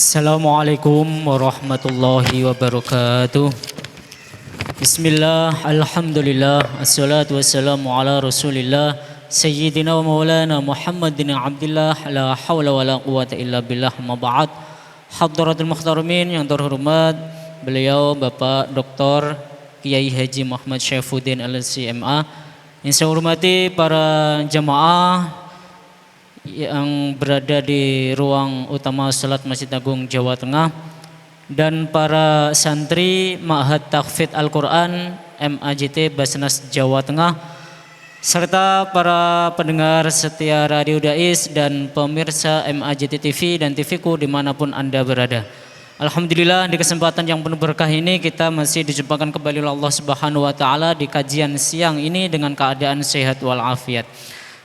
Assalamualaikum warahmatullahi wabarakatuh. Bismillah, alhamdulillah, assalatu wassalamu ala rasulillah Sayyidina wa maulana Muhammadin abdillah, la hawla wa la quwata illa billah, ma ba'd. Hadratul muhtaramin yang terhormat, beliau Bapak Dr. Kiai Haji Muhammad Syaifuddin LCMA. Yang saya hormati para jamaah yang berada di ruang utama Salat Masjid Agung Jawa Tengah dan para santri Ma'had Tahfidz Al-Quran MAJT Basnas Jawa Tengah serta para pendengar setia Radio Dais dan pemirsa MAJT TV dan TVku dimanapun Anda berada. Alhamdulillah, di kesempatan yang penuh berkah ini kita masih dijumpakan kembali oleh Allah Subhanahu wa taala di kajian siang ini dengan keadaan sehat walafiat.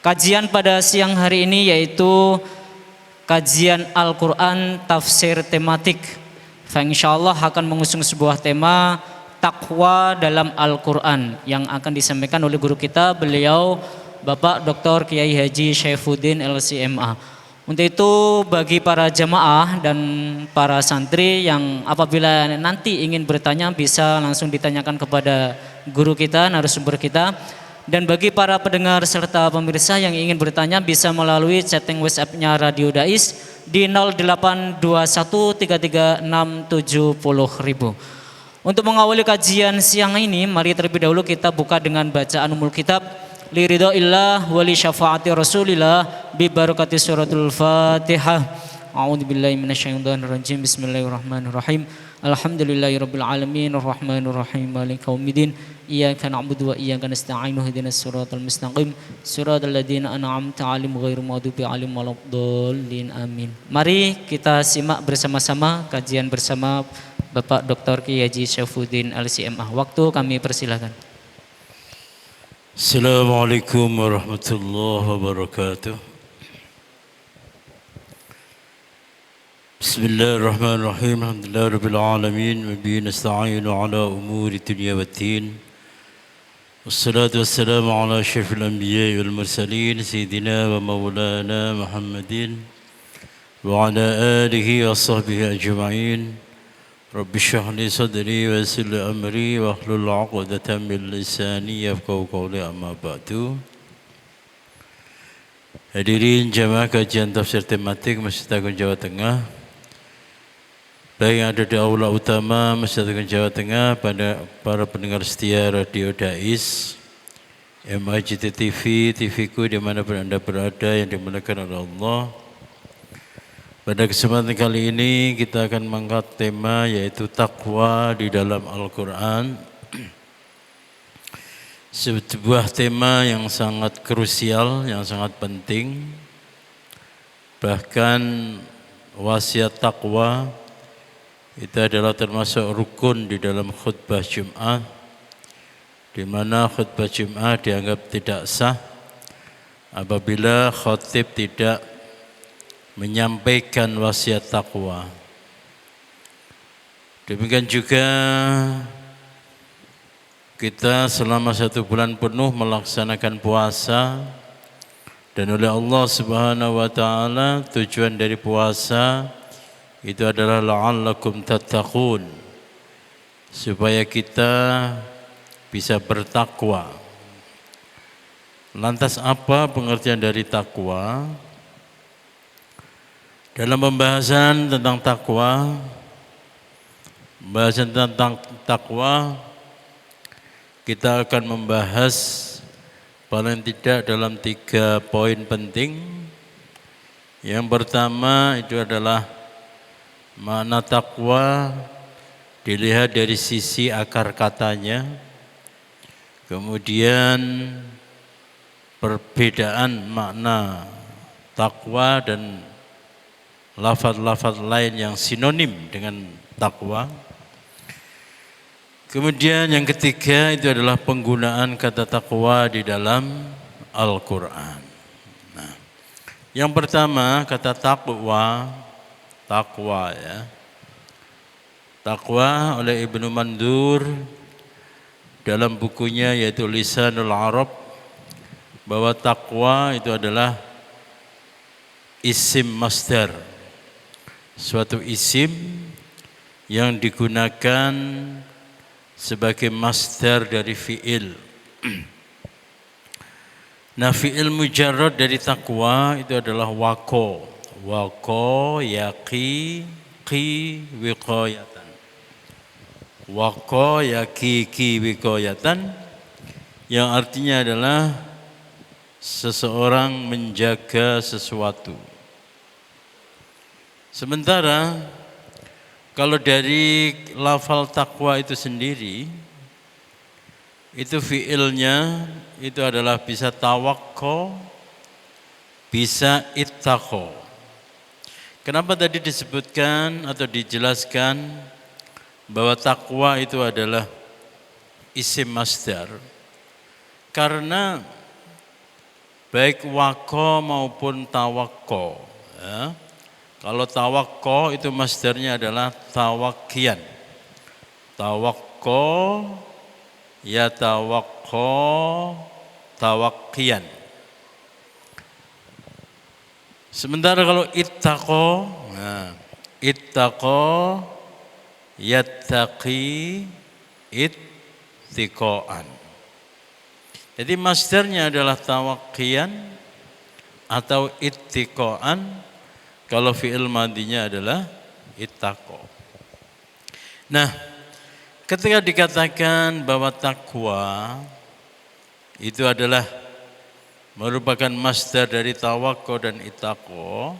Kajian pada siang hari ini yaitu kajian Al-Quran tafsir tematik. Insyaallah akan mengusung sebuah tema takwa dalam Al-Quran yang akan disampaikan oleh guru kita, beliau Bapak Dr. Kiai Haji Syaifuddin LCMA. Untuk itu bagi para jamaah dan para santri yang apabila nanti ingin bertanya bisa langsung ditanyakan kepada guru kita, narasumber kita. Dan bagi para pendengar serta pemirsa yang ingin bertanya bisa melalui chatting WhatsApp-nya Radio Dais di 082133670000. Untuk mengawali kajian siang ini, mari terlebih dahulu kita buka dengan bacaan umul kitab li ridhaillah wa li syafaati rasulillah bi barakati suratul Fatihah. A'udzubillahi minasyaitonir rajim. Bismillahirrahmanirrahim. Alhamdulillahirabbil alamin arrahmanir rahim maliki yaumiddin. Iyyaka na'budu wa iyyaka nasta'in ihdinas siratal mustaqim siratal ladzina an'amta 'alaihim ghairil maghdubi 'alaihim waladdallin amin. Mari kita simak bersama-sama kajian bersama Bapak Dr. Kiai Haji Syaifuddin LCMA. Waktu kami persilakan. Assalamualaikum warahmatullahi wabarakatuh. Bismillahirrahmanirrahim. Alhamdulillahirabbil alamin wa bihi nasta'inu ala umuri dunya waddin. Wassalatu wassalamu ala asyrafil anbiya'i wal mursalin sayyidina wa maulana Muhammadin wa ala alihi wa sahbihi ajma'in. Rabbi shrah li sadri wa yassir li amri wa hlul 'uqdatam min lisani yafqahu qawli, amma ba'du. Hadirin jamaah kajian tafsir tematik Masjid Agung Jawa Tengah, baik yang ada di aula utama Masjid Agung Jawa Tengah, pada para pendengar setia Radio Dais, MAJT TV, TVku dimanapun Anda berada yang dimuliakan oleh Allah. Pada kesempatan kali ini kita akan mengangkat tema yaitu takwa di dalam Al-Quran. Sebuah tema yang sangat krusial, yang sangat penting. Bahkan wasiat takwa itu adalah termasuk rukun di dalam khutbah Jumat, di mana khutbah Jumat dianggap tidak sah apabila khatib tidak menyampaikan wasiat takwa. Demikian juga kita selama 1 bulan penuh melaksanakan puasa, dan oleh Allah Subhanahu wa taala tujuan dari puasa itu adalah la'allakum tattaqun, supaya kita bisa bertakwa. Lantas apa pengertian dari takwa? Dalam pembahasan tentang takwa, kita akan membahas paling tidak dalam 3 poin penting. Yang pertama itu adalah makna takwa dilihat dari sisi akar katanya, kemudian perbedaan makna takwa dan lafaz-lafaz lain yang sinonim dengan takwa. Kemudian yang ketiga itu adalah penggunaan kata takwa di dalam Al-Quran. Nah, yang pertama kata takwa ya. Takwa oleh Ibnu Mandur dalam bukunya yaitu Lisanul Arab, bahwa takwa itu adalah isim masdar, suatu isim yang digunakan sebagai masdar dari fi'il. Nah, fi'il mujarrad dari taqwa itu adalah waqo. Waqo yaqi qi wiqayatan. Waqo yaqi qi wiqayatan, yang artinya adalah seseorang menjaga sesuatu. Sementara kalau dari lafal taqwa itu sendiri, itu fiilnya itu adalah bisa tawakko, bisa ittaqo. Kenapa tadi disebutkan atau dijelaskan bahwa takwa itu adalah isim masdar? Karena baik wako maupun tawakko, ya. Kalau tawakko itu masdarnya adalah tawakkian. Tawakko ya tawakko tawakkian. Sementara kalau ittaqo, nah, ittaqo yattaqi ittiqoan. Jadi masdarnya adalah tawakkian atau ittiqoan. Kalau fi'il madinya adalah ittaqo. Nah, ketika dikatakan bahwa takwa itu adalah merupakan masdar dari tawakko dan ittaqo,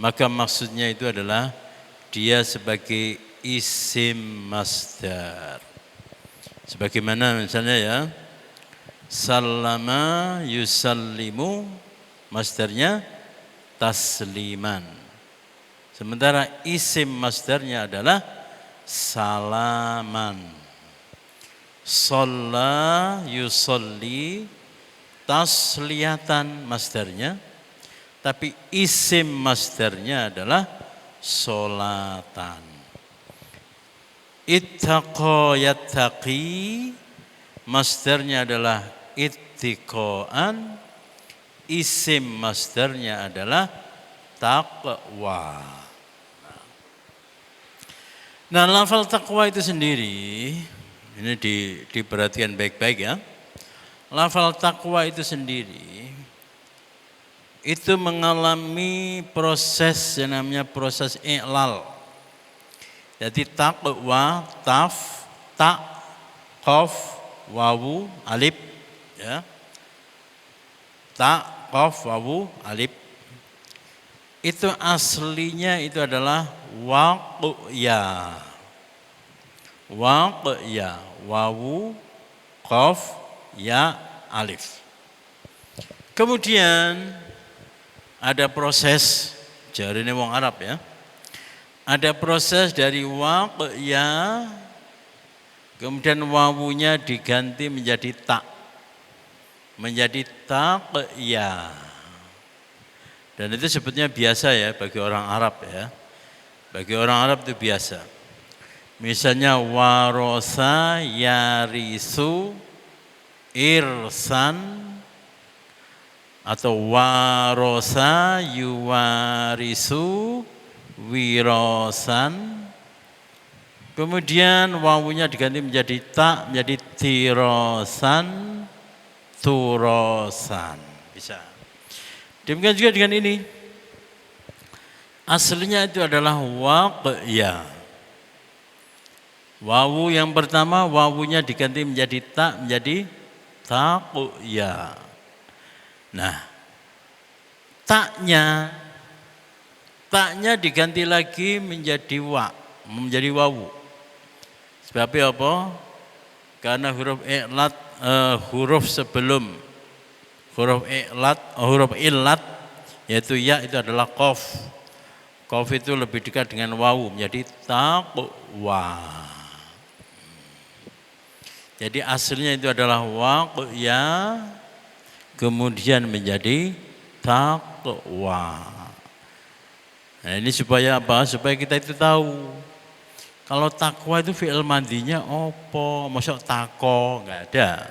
maka maksudnya itu adalah dia sebagai isim masdar. Sebagaimana misalnya ya, sallama yusallimu, masdarnya tasliman. Sementara isim masdarnya adalah salaman. Shalla yusolli, tasliyatan masdarnya, tapi isim masdarnya adalah solatan. Ittaqa yattaqi, masdarnya adalah ittiqoan, isim masdarnya adalah taqwa. Nah, lafal taqwa itu sendiri, ini diperhatikan baik-baik ya. Lafal taqwa itu sendiri itu mengalami proses yang namanya proses i'lal. Jadi taqwa, taf, ta, qaf, wawu, alif, ya. Ta, qaf, wawu, alif. Itu aslinya itu adalah waqya. Waqya, wawu, qaf, ya, alif. Kemudian ada proses, jarine wong Arab ya. Ada proses dari waqya, kemudian wawunya diganti menjadi ta. Menjadi taqya. Dan itu sebetulnya biasa ya bagi orang Arab ya. Bagi orang Arab itu biasa. Misalnya warosa yarisu irsan, atau warosa yuwarisu wirosan. Kemudian wawunya diganti menjadi ta, menjadi tirosan, turosan. Bisa. Demikian juga dengan ini. Aslinya itu adalah waqya. Wawu yang pertama, wawunya diganti menjadi ta, menjadi taqya. Nah, taknya diganti lagi menjadi wa, menjadi wawu. Sebab apa? Karena huruf i'lat, huruf sebelum huruf illat yaitu ya itu adalah qaf. Qaf itu lebih dekat dengan wawu menjadi taqwa. Jadi aslinya itu adalah waqya kemudian menjadi taqwa. Nah, ini supaya apa? Supaya kita itu tahu kalau takwa itu fi'il madinya apa? Maksud tako enggak ada.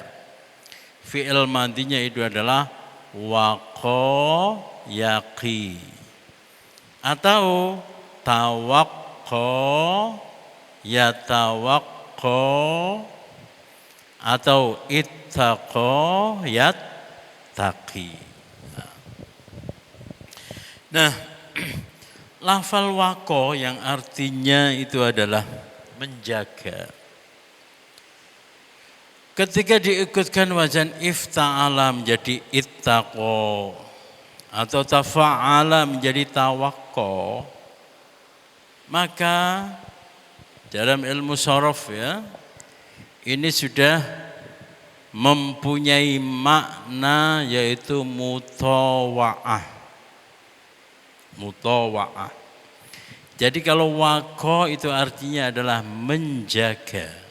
Fi'il madinya itu adalah waqo yaqi. Atau tawakko, yatawakko, atau ittaqo, yattaqi. Nah, lafal wako yang artinya itu adalah menjaga. Ketika diikutkan wazan ifta'ala menjadi ittaqo atau tafa'ala menjadi tawakko, maka dalam ilmu sharaf ya, ini sudah mempunyai makna yaitu mutawa'ah. Mutawa'ah. Jadi kalau wako itu artinya adalah menjaga.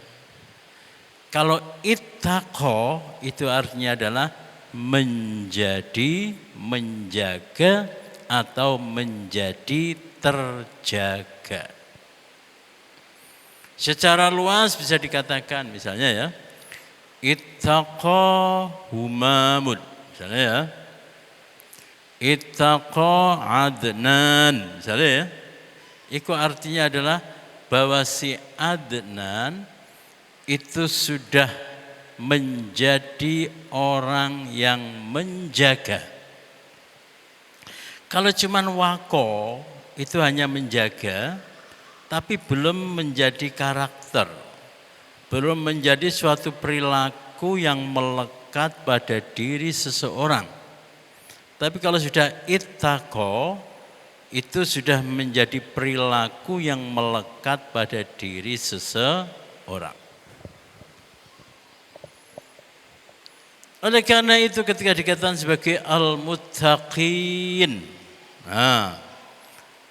Kalau ittaqo itu artinya adalah menjadi, menjaga atau menjadi terjaga. Secara luas bisa dikatakan misalnya ya, ittaqa humamun, misalnya ya, ittaqa Adnan, misalnya ya, itu artinya adalah bahwa si Adnan itu sudah menjadi orang yang menjaga. Kalau cuman wako itu hanya menjaga, tapi belum menjadi karakter, belum menjadi suatu perilaku yang melekat pada diri seseorang. Tapi kalau sudah ittaqo, itu sudah menjadi perilaku yang melekat pada diri seseorang. Oleh karena itu ketika dikatakan sebagai al-muttaqin,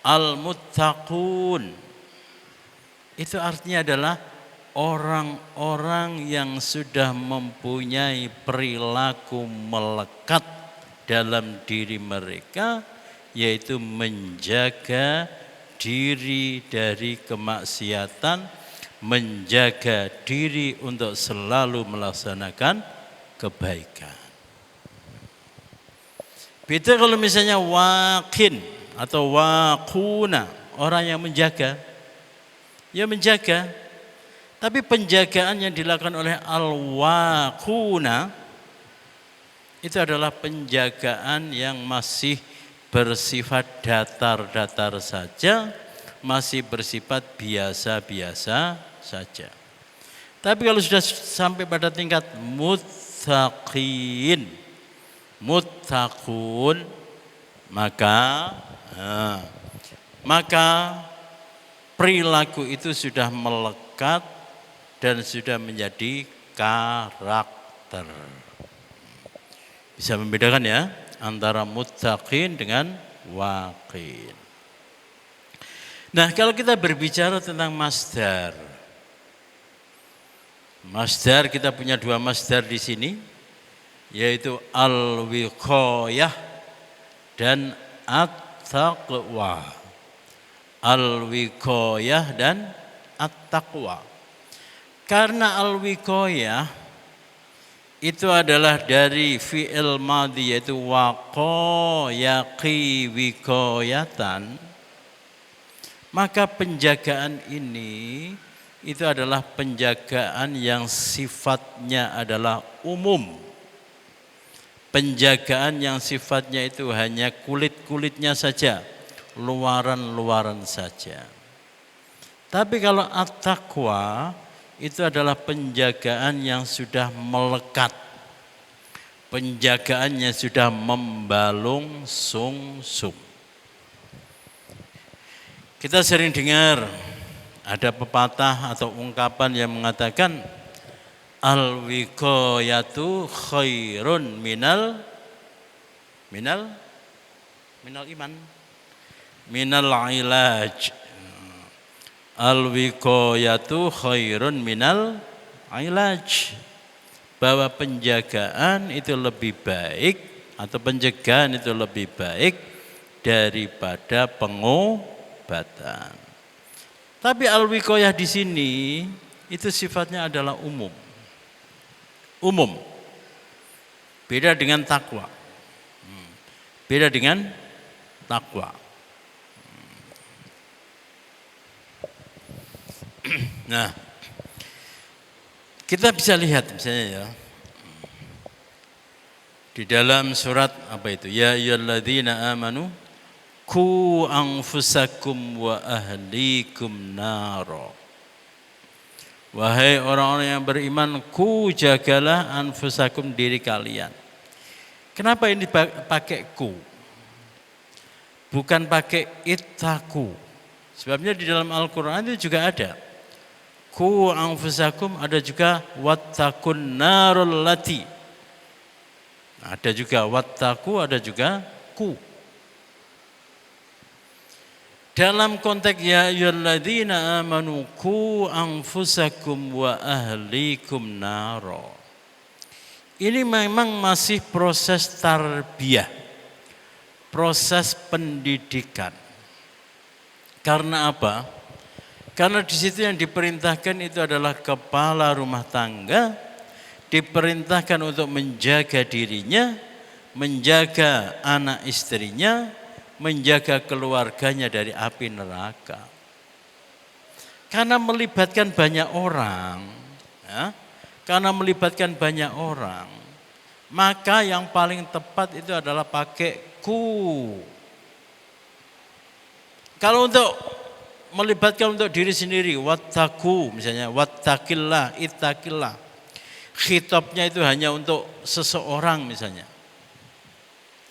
al-muttaqun, itu artinya adalah orang-orang yang sudah mempunyai perilaku melekat dalam diri mereka, yaitu menjaga diri dari kemaksiatan, menjaga diri untuk selalu melaksanakan kebaikan. Beda kalau misalnya waqin atau waquna, orang yang menjaga, ya menjaga. Tapi penjagaan yang dilakukan oleh al-waquna itu adalah penjagaan yang masih bersifat datar-datar saja, masih bersifat biasa-biasa saja. Tapi kalau sudah sampai pada tingkat muttaqin, muttaqun, maka perilaku itu sudah melekat dan sudah menjadi karakter. Bisa membedakan ya antara muttaqin dengan waqin. Nah, kalau kita berbicara tentang masdar, masdar kita punya dua masdar di sini, yaitu al-wiqayah dan at-taqwa. Al-wiqayah dan at-taqwa. Karena al-wiqayah itu adalah dari fi'il madhi yaitu waqa yaqi wiqayatan, maka penjagaan ini itu adalah penjagaan yang sifatnya adalah umum. Penjagaan yang sifatnya itu hanya kulit-kulitnya saja, luaran-luaran saja. Tapi kalau at-taqwa itu adalah penjagaan yang sudah melekat. Penjagaannya sudah membalung sungsung. Kita sering dengar ada pepatah atau ungkapan yang mengatakan al-wiqayatu khairun minal iman, minal ilaj. Al-wiqayatu khairun minal ilaj. Bahwa penjagaan itu lebih baik atau pencegahan itu lebih baik daripada pengobatan. Tapi al-wiqayah di sini itu sifatnya adalah umum. Umum. Beda dengan takwa. Beda dengan takwa. Nah, kita bisa lihat misalnya ya, di dalam surat apa itu? Ya ayyuhalladzina amanu qu anfusakum wa ahlikum naro. Wahai orang-orang yang beriman, ku jagalah anfusakum, diri kalian. Kenapa ini pakai ku? Bukan pakai ittaku. Sebabnya di dalam Al-Quran itu juga ada. Ku anfusakum, ada juga wattaqun narul lati. Ada juga wattaku, ada juga ku. Dalam konteks ya ayyuhalladzina amanu qu anfusakum wa ahlikum naro. Ini memang masih proses tarbiyah, proses pendidikan. Karena apa? Karena di situ yang diperintahkan itu adalah kepala rumah tangga, diperintahkan untuk menjaga dirinya, menjaga anak istrinya, menjaga keluarganya dari api neraka. Karena melibatkan banyak orang, ya, karena melibatkan banyak orang, maka yang paling tepat itu adalah pakai ku. Kalau untuk melibatkan untuk diri sendiri, wattaku misalnya, wattakillah, ittaqillah. Khitabnya itu hanya untuk seseorang misalnya.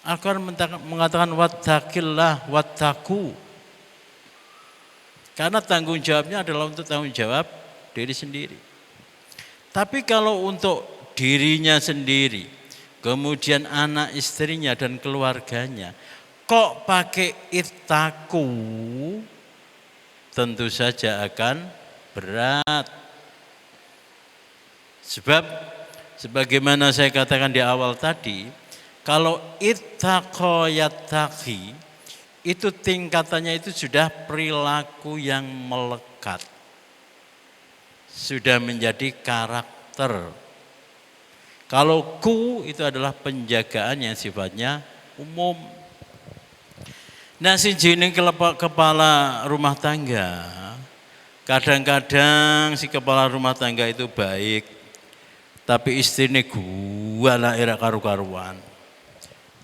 Al-Quran mengatakan wattaqillah, wattaku. Karena tanggung jawabnya adalah untuk tanggung jawab diri sendiri. Tapi kalau untuk dirinya sendiri, kemudian anak istrinya dan keluarganya, kok pakai ittaku, tentu saja akan berat. Sebab sebagaimana saya katakan di awal tadi, kalau ittaqa yattaqi, itu tingkatannya itu sudah perilaku yang melekat. Sudah menjadi karakter. Kalau ku itu adalah penjagaan yang sifatnya umum. Nah, si jeneng kepala rumah tangga, kadang-kadang si kepala rumah tangga itu baik, tapi istrinya gua lah era karu-karuan.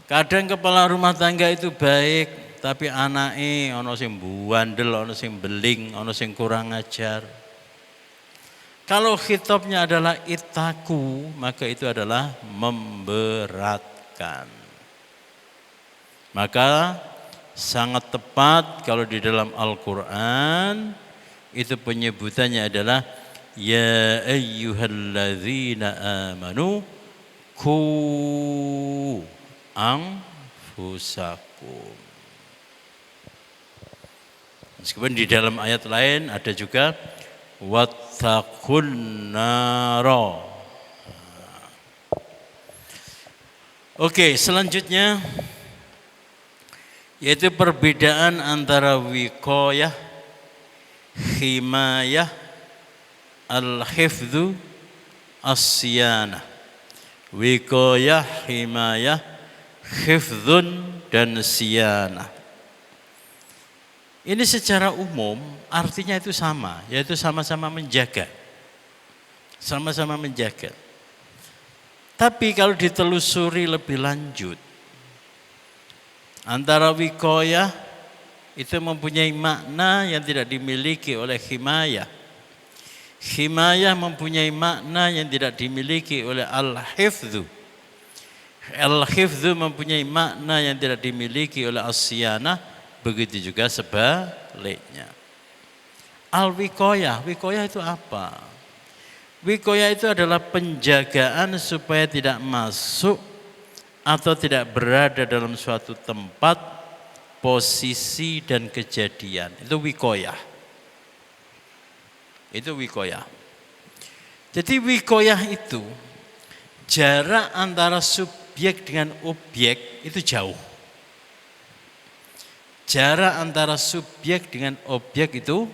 Kadang kepala rumah tangga itu baik, tapi anaknya ono sing buandel, ono sing beling, ono sing kurang ajar. Kalau khitabnya adalah ittaku, maka itu adalah memberatkan. Maka sangat tepat kalau di dalam Al-Quran itu penyebutannya adalah ya ayyuhalladzina amanu qu anfusakum. Meskipun di dalam ayat lain ada juga wattaqun naro. Oke, selanjutnya yaitu perbedaan antara wiqayah, himayah, al-hifdzu, as-siyanah. Wiqayah, himayah, hifdzun dan siyanah. Ini secara umum artinya itu sama, yaitu sama-sama menjaga. Sama-sama menjaga. Tapi kalau ditelusuri lebih lanjut, antara wiqayah itu mempunyai makna yang tidak dimiliki oleh himayah. Himayah mempunyai makna yang tidak dimiliki oleh al-hifdzu. Al-hifdzu mempunyai makna yang tidak dimiliki oleh as-siyanah, begitu juga sebaliknya. Al-wiqayah, wiqayah itu apa? Wiqayah itu adalah penjagaan supaya tidak masuk atau tidak berada dalam suatu tempat, posisi dan kejadian. Itu wiqayah. Itu wiqayah. Jadi wiqayah itu jarak antara subjek dengan objek itu jauh. Jarak antara subjek dengan objek itu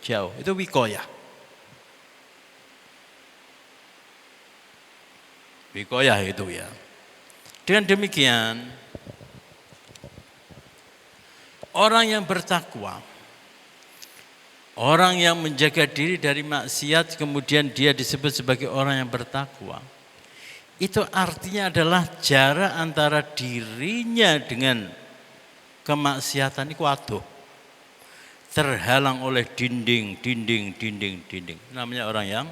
jauh. Itu wiqayah. Wiqayah itu ya. Dengan demikian, orang yang bertakwa, Orang yang menjaga diri dari maksiat kemudian dia disebut sebagai orang yang bertakwa. Itu artinya adalah jarak antara dirinya dengan kemaksiatan itu aduh. Terhalang oleh dinding. Namanya orang yang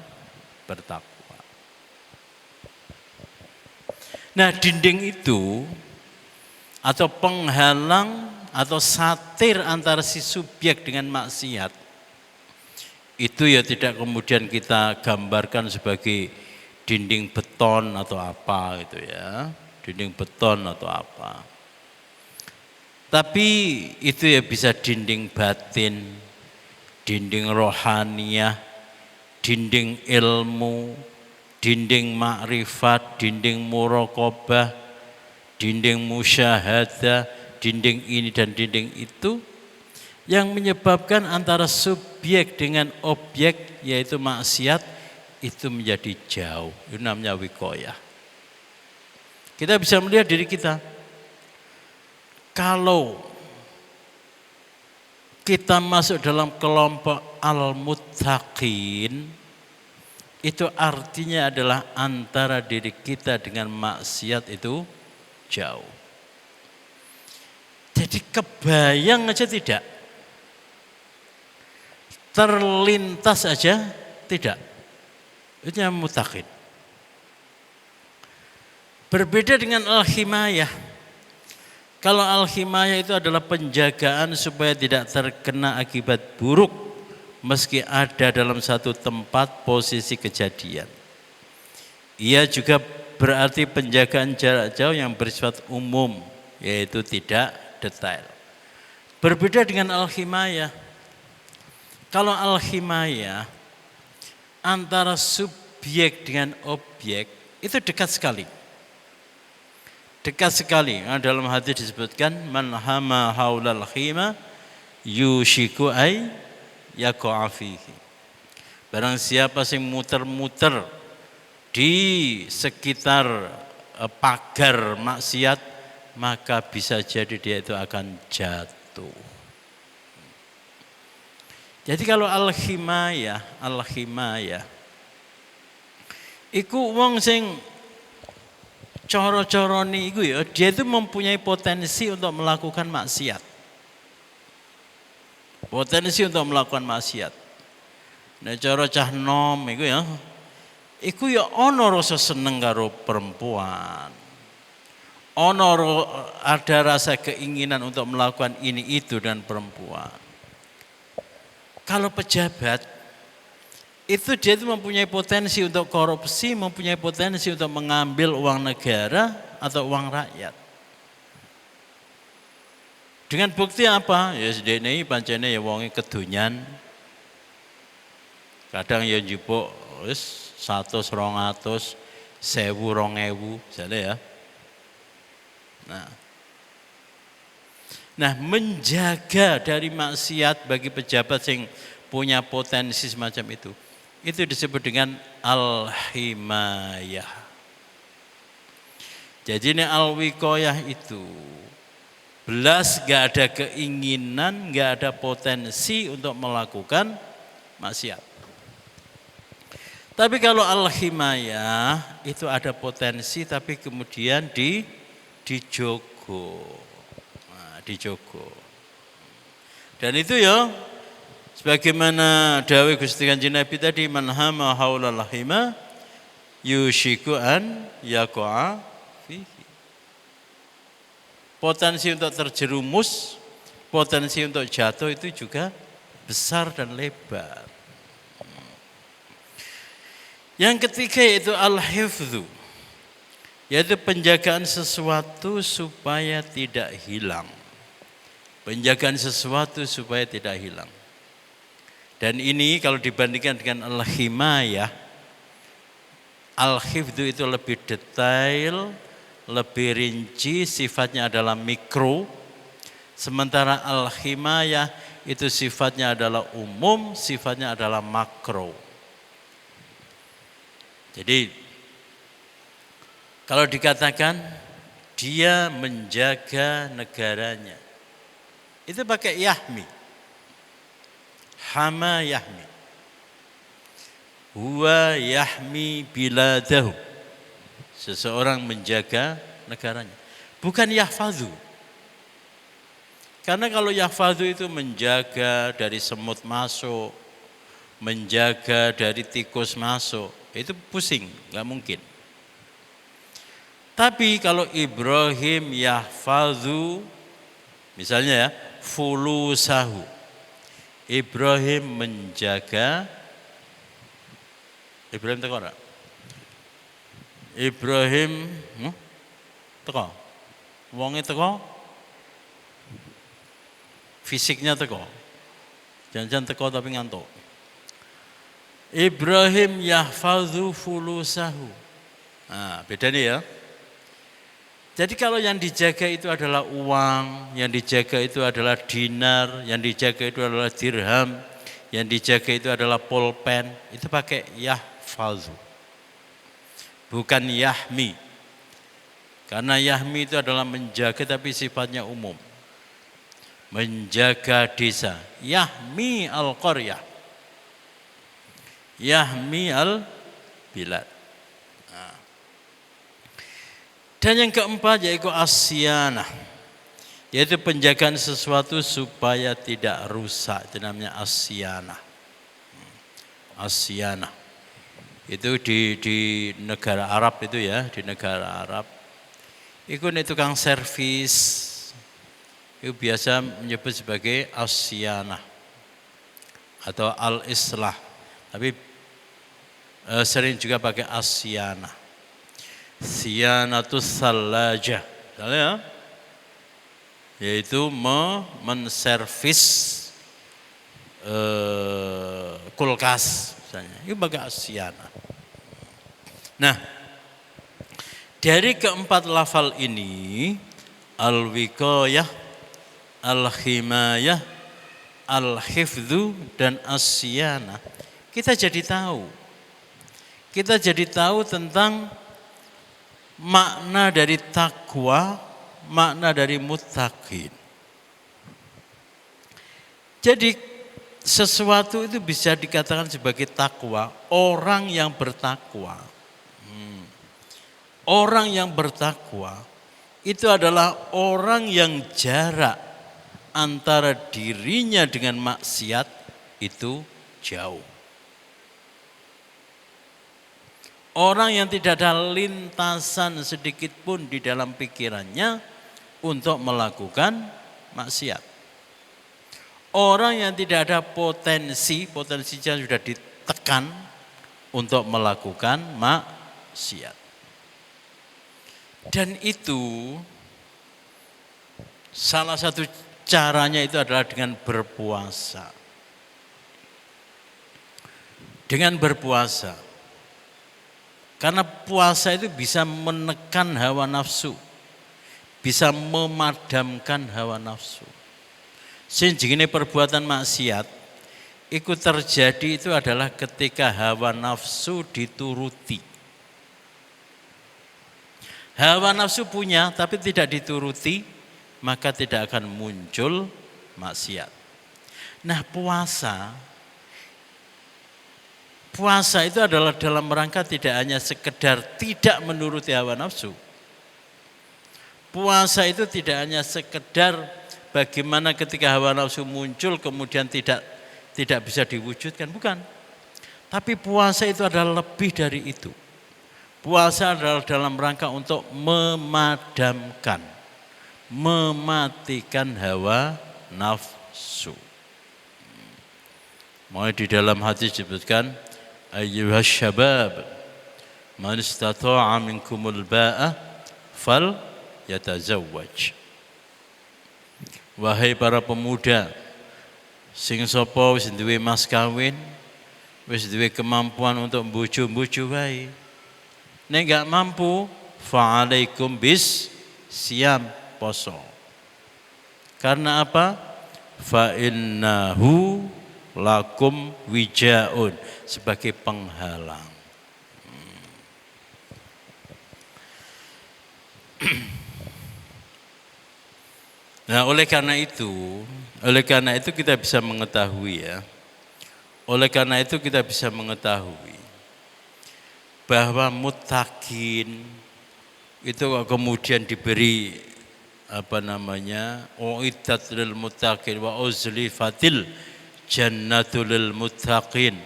bertakwa. Nah, dinding itu atau penghalang atau satir antara si subjek dengan maksiat itu ya tidak kemudian kita gambarkan sebagai dinding beton atau apa gitu ya, dinding beton atau apa. Tapi itu ya bisa dinding batin, dinding rohaniyah, dinding ilmu, dinding makrifat, dinding muraqabah, dinding musyahadah, dinding ini dan dinding itu yang menyebabkan antara subjek dengan objek yaitu maksiat itu menjadi jauh. Itu namanya wiqayah. Kita bisa melihat diri kita. Kalau kita masuk dalam kelompok al-muttaqin, itu artinya adalah antara diri kita dengan maksiat itu jauh. Jadi kebayang aja tidak? Terlintas aja tidak. Itu yang muttaqin. Berbeda dengan al-himayah. Kalau al-himayah itu adalah penjagaan supaya tidak terkena akibat buruk meski ada dalam satu tempat posisi kejadian. Ia juga berarti penjagaan jarak jauh yang bersifat umum, yaitu tidak detail. Berbeda dengan al-himayah. Kalau al-himayah antara subjek dengan objek itu dekat sekali. Dekat sekali. Dalam hadis disebutkan man hama haulal khima yushiku ay yaqa fihi. Barang siapa yang muter-muter di sekitar pagar maksiat maka bisa jadi dia itu akan jatuh. Jadi kalau al-himayah iku wong sing coro-coroni iku ya, dia itu mempunyai potensi untuk melakukan maksiat. Potensi untuk melakukan maksiat. Nek cara cah nom iku ya ono rasa seneng karo perempuan. Ada rasa keinginan untuk melakukan ini itu dan perempuan. Kalau pejabat itu dia itu mempunyai potensi untuk korupsi, mempunyai potensi untuk mengambil uang negara atau uang rakyat. Dengan bukti apa? Ya sedene pancene ya wonge kedonyan. Kadang ya njupuk wis 100, 200, 1000, 2000 jane ya. Nah, menjaga dari maksiat bagi pejabat yang punya potensi semacam itu disebut dengan al-himayah. Jadi ini al-wiqayah itu belas gak ada keinginan, gak ada potensi untuk melakukan maksiat. Tapi kalau al-himayah itu ada potensi tapi kemudian dijogo. Dijogo. Dan itu ya sebagaimana dawuh Gusti Kanjeng Nabi tadi man hama haulal hima yushiku an yaqa fihi. Potensi untuk terjerumus, potensi untuk jatuh itu juga besar dan lebar. Yang ketiga yaitu al-hifdzu, yaitu penjagaan sesuatu supaya tidak hilang. Penjagaan sesuatu supaya tidak hilang. Dan ini kalau dibandingkan dengan al-himayah, al-hifdzu itu lebih detail, lebih rinci, sifatnya adalah mikro. Sementara al-himayah itu sifatnya adalah umum, sifatnya adalah makro. Jadi kalau dikatakan dia menjaga negaranya, itu pakai yahmi. hama yahmi. Huwa yahmi biladahu. Seseorang menjaga negaranya. Bukan yahfadhu. Karena kalau yahfadhu itu menjaga dari semut masuk, menjaga dari tikus masuk, itu pusing, nggak mungkin. Tapi kalau Ibrahim yahfadhu, misalnya ya, fulusahu. Ibrahim menjaga, Ibrahim teko ora? Ibrahim teko. Wonge teko. Fisiknya teko. Jangan teko tapi ngantuk. Ibrahim yahfadhu fulusahu. Nah, beda nih ya. Jadi kalau yang dijaga itu adalah uang, yang dijaga itu adalah dinar, yang dijaga itu adalah dirham, yang dijaga itu adalah pulpen, itu pakai yahfadhu. Bukan yahmi. Karena yahmi itu adalah menjaga tapi sifatnya umum. Menjaga desa. Yahmi al-qaryah. Yahmi al-bilad. Dan yang keempat yaitu asyanah, yaitu penjagaan sesuatu supaya tidak rusak. Itu namanya asyanah. Asyanah. Itu di negara Arab itu ya, di negara Arab. Itu nih tukang servis, itu biasa menyebut sebagai asyanah atau al-islah. Tapi sering juga pakai asyanah. Siyanatus salajah, yaitu menservis kulkas misalnya, itu pakai asyanah. Nah, dari keempat lafal ini, al-wiqayah, al-himayah, al-hifdhu dan asyanah, kita jadi tahu. Kita jadi tahu tentang makna dari takwa, makna dari muttaqin. Jadi sesuatu itu bisa dikatakan sebagai takwa, orang yang bertakwa. Orang yang bertakwa itu adalah orang yang jarak antara dirinya dengan maksiat itu jauh. Orang yang tidak ada lintasan sedikit pun di dalam pikirannya untuk melakukan maksiat. Orang yang tidak ada potensinya sudah ditekan untuk melakukan maksiat. Dan itu salah satu caranya itu adalah dengan berpuasa. Dengan berpuasa. Karena puasa itu bisa menekan hawa nafsu, bisa memadamkan hawa nafsu. Sehingga perbuatan maksiat, ikut terjadi itu adalah ketika hawa nafsu dituruti. Hawa nafsu punya tapi tidak dituruti, maka tidak akan muncul maksiat. Nah, puasa itu adalah dalam rangka tidak hanya sekedar tidak menuruti hawa nafsu. Puasa itu tidak hanya sekedar bagaimana ketika hawa nafsu muncul kemudian tidak bisa diwujudkan, bukan. Tapi puasa itu adalah lebih dari itu. Puasa adalah dalam rangka untuk memadamkan, mematikan hawa nafsu. Mulai di dalam hadis disebutkan, ayyuhas syabab man istata'a minkumul ba'a fal yatazawwaj. Wahai para pemuda sing sapa wis duwe mas kawin, wis duwe kemampuan untuk mbojo-mbojo wae. Nek gak mampu, fa'alaikum bis siam, poso. Karena apa? Fa innahu lakum wijaun, sebagai penghalang. Nah, oleh karena itu kita bisa mengetahui ya, Oleh karena itu kita bisa mengetahui bahwa muttaqin itu kemudian diberi uiddat lil muttaqin wa uzlifatil jannatul lil muttaqin,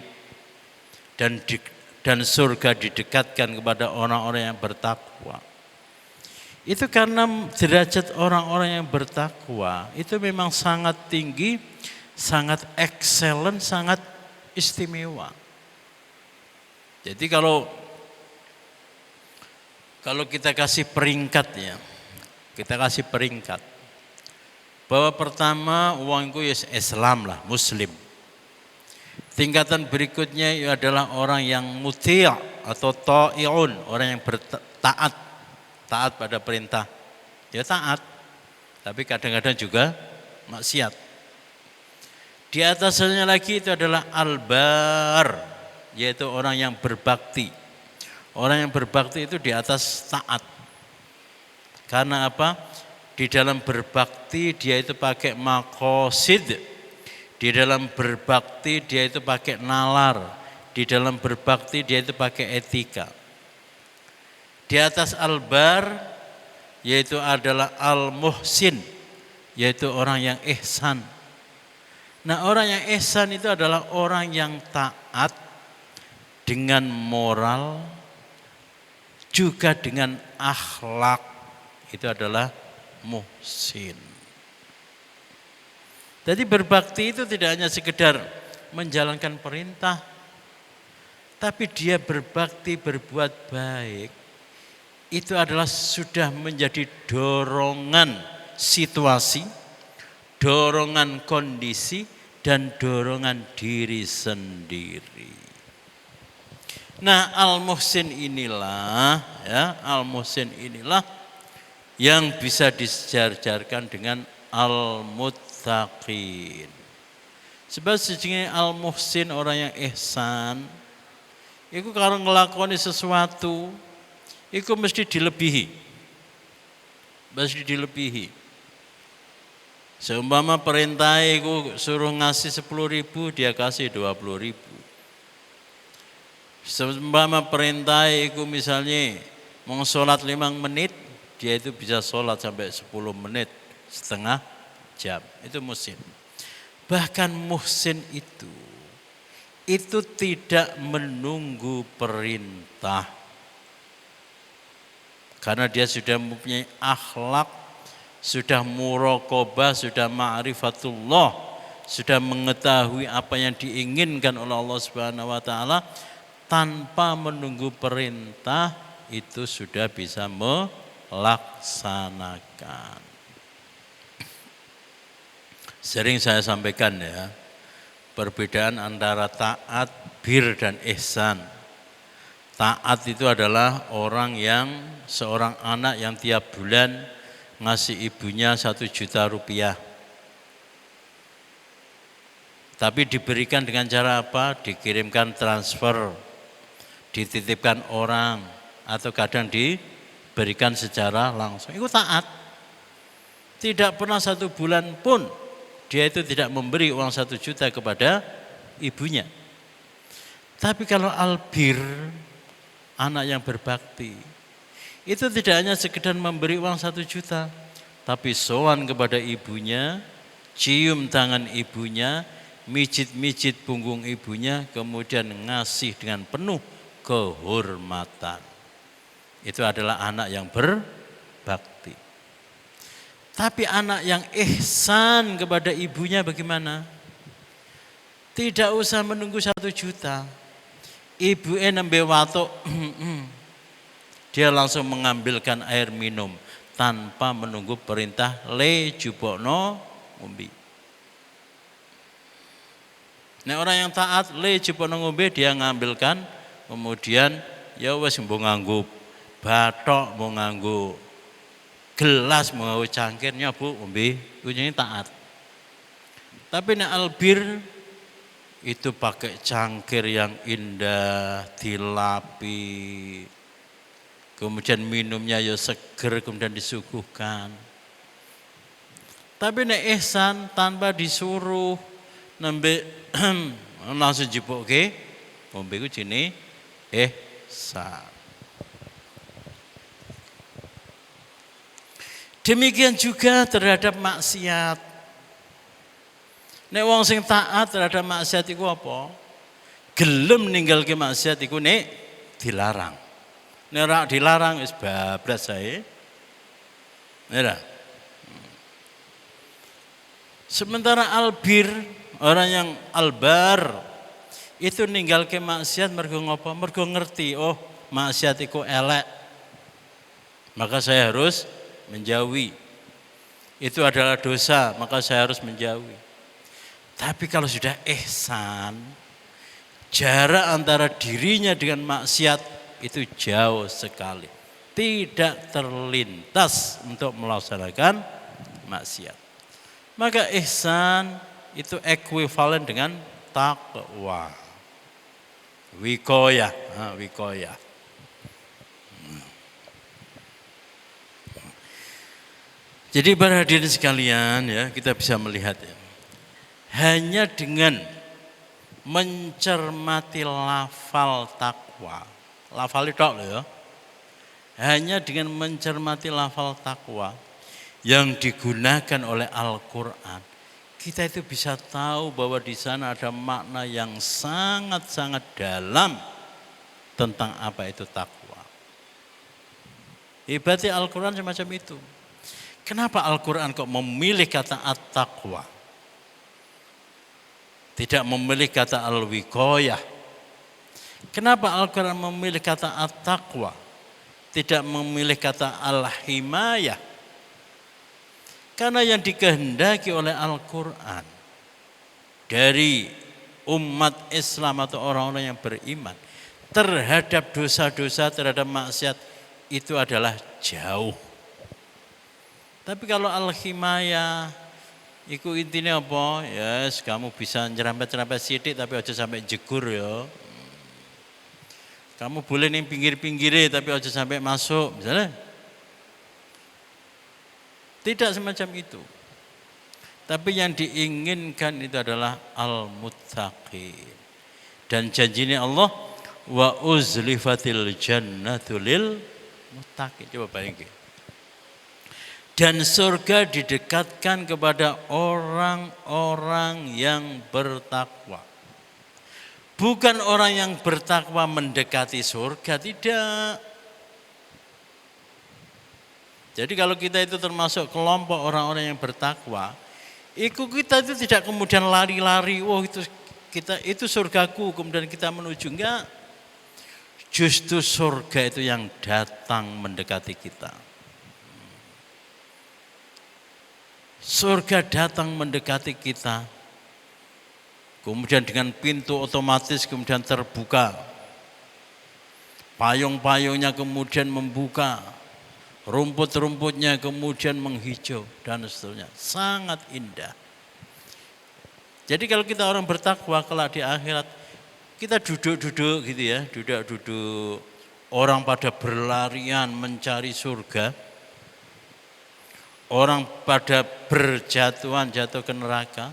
dan surga didekatkan kepada orang-orang yang bertakwa. Itu karena derajat orang-orang yang bertakwa itu memang sangat tinggi, sangat excellent, sangat istimewa. Jadi kalau kita kasih peringkat ya, kita kasih peringkat bahwa pertama uang itu Islam lah, Muslim. Tingkatan berikutnya adalah orang yang muti' atau ta'i'un, orang yang taat pada perintah. Ya taat, tapi kadang-kadang juga maksiat. Di atasnya lagi itu adalah albar, yaitu orang yang berbakti. Orang yang berbakti itu di atas taat. Karena apa? Di dalam berbakti dia itu pakai maqasid. Di dalam berbakti dia itu pakai nalar. Di dalam berbakti dia itu pakai etika. Di atas albar yaitu adalah al-muhsin, yaitu orang yang ihsan. Nah, orang yang ihsan itu adalah orang yang taat dengan moral juga dengan akhlak. Itu adalah muhsin. Jadi berbakti itu tidak hanya sekedar menjalankan perintah, tapi dia berbakti, berbuat baik. Itu adalah sudah menjadi dorongan situasi, dorongan kondisi, dan dorongan diri sendiri. Nah, al-muhsin inilah yang bisa disejarkan dengan al-muttaqin. Sebab sejujurnya al-muhsin, orang yang ihsan, itu kalau ngelakoni sesuatu, itu mesti dilebihi. Seumpama perintah itu suruh ngasih 10.000, dia kasih 20.000. Seumpama perintah itu misalnya mau sholat 5 menit, dia itu bisa sholat sampai 10 menit, setengah jam. Itu muhsin. Bahkan muhsin itu tidak menunggu perintah. Karena dia sudah mempunyai akhlak, sudah muraqabah, sudah ma'rifatullah, sudah mengetahui apa yang diinginkan oleh Allah Subhanahu wa taala, tanpa menunggu perintah itu sudah bisa melaksanakan. Sering saya sampaikan ya, perbedaan antara taat, bir dan ihsan. Taat itu adalah seorang anak yang tiap bulan ngasih ibunya 1 juta rupiah. Tapi diberikan dengan cara apa? Dikirimkan transfer, dititipkan orang, atau kadang diberikan secara langsung. Itu taat. Tidak pernah 1 bulan pun dia itu tidak memberi uang 1 juta kepada ibunya. Tapi kalau albir, anak yang berbakti, itu tidak hanya sekedar memberi uang 1 juta, tapi sowan kepada ibunya, cium tangan ibunya, mijit-mijit punggung ibunya, kemudian ngasih dengan penuh kehormatan. Itu adalah anak yang berbakti. Tapi anak yang ihsan kepada ibunya bagaimana? Tidak usah menunggu 1 juta. Ibu nembe watuk, dia langsung mengambilkan air minum tanpa menunggu perintah le jupokno ngombe. Nah, orang yang taat le jupokno ngombe, dia ngambilkan, kemudian ya wis mbok nganggo bathok, mbok nganggo gelas, mbok nganggo cangkirnya Bu ngombe, ini taat. Tapi nek albir itu pakai cangkir yang indah, dilapi, kemudian minumnya ya seger, kemudian disuguhkan. Tapi nek ihsan tanpa disuruh, nembe langsung jipokke ngombe iku jenenge ihsan. Demikian juga terhadap maksiat. Nek wong sing taat terhadap maksiat iku apa? Gelem ninggalke maksiat iku nek dilarang. Nek ora dilarang wis bablas ae. Ora. Sementara albir, orang yang albar itu ninggalke maksiat mergo ngopo? Mergo ngerti, oh maksiat iku elek. Maka saya harus menjauhi. Itu adalah dosa, maka saya harus menjauhi. Tapi kalau sudah ihsan, jarak antara dirinya dengan maksiat itu jauh sekali. Tidak terlintas untuk melaksanakan maksiat. Maka ihsan itu ekuivalen dengan taqwa. Wikoyah, wikoyah. Jadi para hadirin sekalian ya, kita bisa melihat ya. Hanya dengan mencermati lafal takwa. Lafal itu ya. Hanya dengan mencermati lafal takwa yang digunakan oleh Al-Quran, kita itu bisa tahu bahwa di sana ada makna yang sangat-sangat dalam tentang apa itu takwa. Hebatnya Al-Quran semacam itu. Kenapa Al-Quran kok memilih kata at-taqwa? Tidak memilih kata al-wiqayah. Kenapa Al-Quran memilih kata at-taqwa? Tidak memilih kata al-himayah. Karena yang dikehendaki oleh Al-Quran dari umat Islam atau orang-orang yang beriman terhadap dosa-dosa, terhadap maksiat itu adalah jauh. Tapi kalau al-himayah itu intinya apa? Yes, kamu bisa nyerempet-nyerempet sidik tapi aja sampai jegur ya. Kamu boleh nih pinggir-pinggirnya tapi aja sampai masuk misalnya. Tidak semacam itu. Tapi yang diinginkan itu adalah al-muttaqin. Dan janjinya Allah, wa uzlifatil jannatu lil muttaqin. Coba bayangkan. Dan surga didekatkan kepada orang-orang yang bertakwa. Bukan orang yang bertakwa mendekati surga, tidak. Jadi kalau kita itu termasuk kelompok orang-orang yang bertakwa, kita itu tidak kemudian lari-lari, wah itu kita itu surgaku, kemudian kita menuju, enggak. Justru surga itu yang datang mendekati kita. Surga datang mendekati kita. Kemudian dengan pintu otomatis kemudian terbuka. Payung-payungnya kemudian membuka. Rumput-rumputnya kemudian menghijau dan seterusnya. Sangat indah. Jadi kalau kita orang bertakwa kelak di akhirat, kita duduk-duduk gitu ya, duduk-duduk. Orang pada berlarian mencari surga. Orang pada berjatuhan, jatuh ke neraka.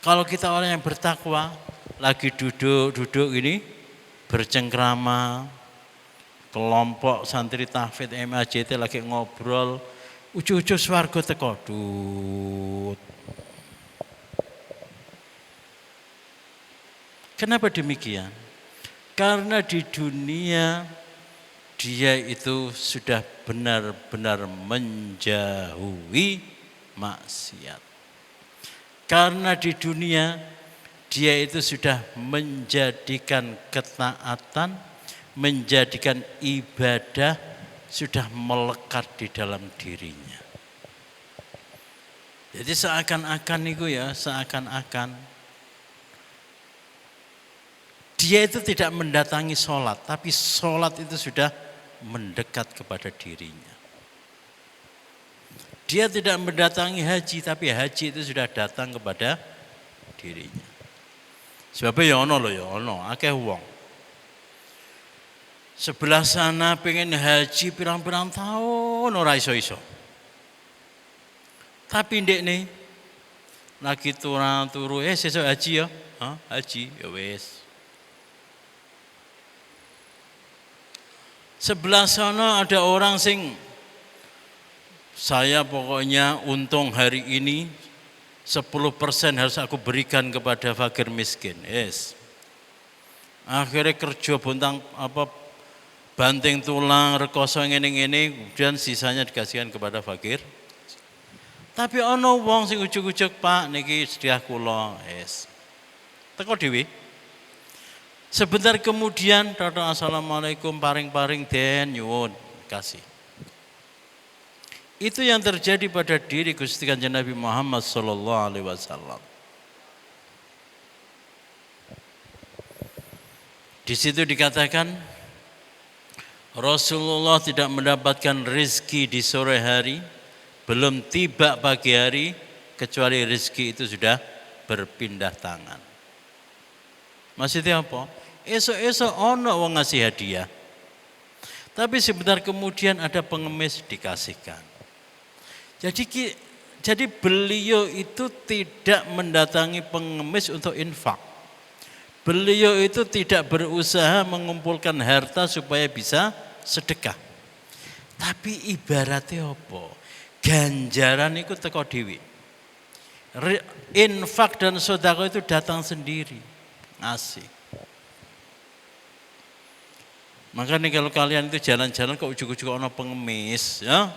Kalau kita orang yang bertakwa, lagi duduk-duduk ini, bercengkrama, kelompok santri tahfidz MAJT lagi ngobrol, ujuk-ujuk swarga teko dut. Kenapa demikian? Karena di dunia dia itu sudah benar-benar menjauhi maksiat. Karena di dunia dia itu sudah menjadikan ketaatan, menjadikan ibadah sudah melekat di dalam dirinya. Jadi seakan-akan itu ya, seakan-akan dia itu tidak mendatangi sholat, tapi sholat itu sudah mendekat kepada dirinya. Dia tidak mendatangi haji, tapi haji itu sudah datang kepada dirinya. Sebabnya ya ono loh ya ono, akeh wong. Sebelah sana pengen haji pirang-pirang tahun ora iso-iso. Tapi ndek nih lagi turu sesuk haji ya. haji, ya wis. Sebelah sana ada orang sing saya pokoknya untung hari ini 10% harus aku berikan kepada fakir miskin. Yes. Akhirnya kerja bontang banting tulang, rekoso ngene-ngene, kemudian sisanya dikasihkan kepada fakir. Tapi ono wong sing ujug-ujug, Pak niki sedekah kula, yes. Teko dhewe. Sebentar kemudian datang assalamualaikum paring-paring den nyuwun kasih. Itu yang terjadi pada diri Gusti Kanjeng Nabi Muhammad sallallahu alaihi wasallam. Di situ dikatakan Rasulullah tidak mendapatkan rezeki di sore hari, belum tiba pagi hari, kecuali rezeki itu sudah berpindah tangan. Maksudnya apa? Esok-esok ono wong ngasih hadiah. Tapi sebentar kemudian ada pengemis dikasihkan. Jadi beliau itu tidak mendatangi pengemis untuk infak. Beliau itu tidak berusaha mengumpulkan harta supaya bisa sedekah. Tapi ibaratnya apa? Ganjaran itu teko dhewe. Infak dan sedekah itu datang sendiri. Asik. Makanya kalau kalian itu jalan-jalan kok ujug-ujug ono pengemis, ya.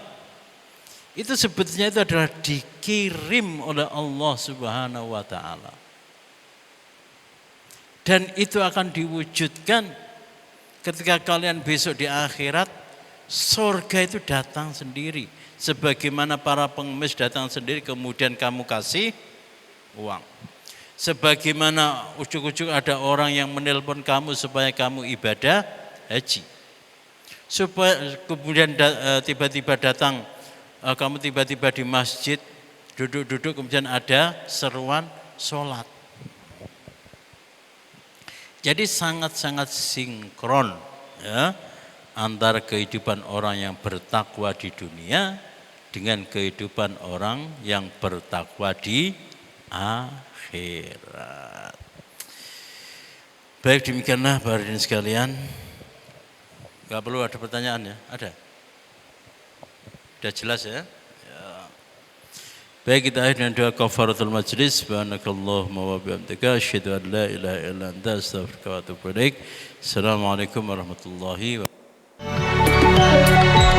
Itu sebetulnya itu adalah dikirim oleh Allah Subhanahu wa taala. Dan itu akan diwujudkan ketika kalian besok di akhirat, surga itu datang sendiri. Sebagaimana para pengemis datang sendiri kemudian kamu kasih uang. Sebagaimana ujug-ujug ada orang yang menelpon kamu supaya kamu ibadah haji. Supaya kemudian tiba-tiba datang, kamu tiba-tiba di masjid, duduk-duduk kemudian ada seruan sholat. Jadi sangat-sangat sinkron ya, antara kehidupan orang yang bertakwa di dunia dengan kehidupan orang yang bertakwa di akhirat. Baik, demikianlah para hadirin sekalian. Gak perlu ada pertanyaan ya? Ada? Sudah jelas ya? Baik, kita akhiri dengan doa kafaratul majlis. Subhanakallahumma wa bihamdika asyhadu an la ilaha illa anta astaghfiruka wa atubu ilaik. Assalamualaikum warahmatullahi wabarakatuh.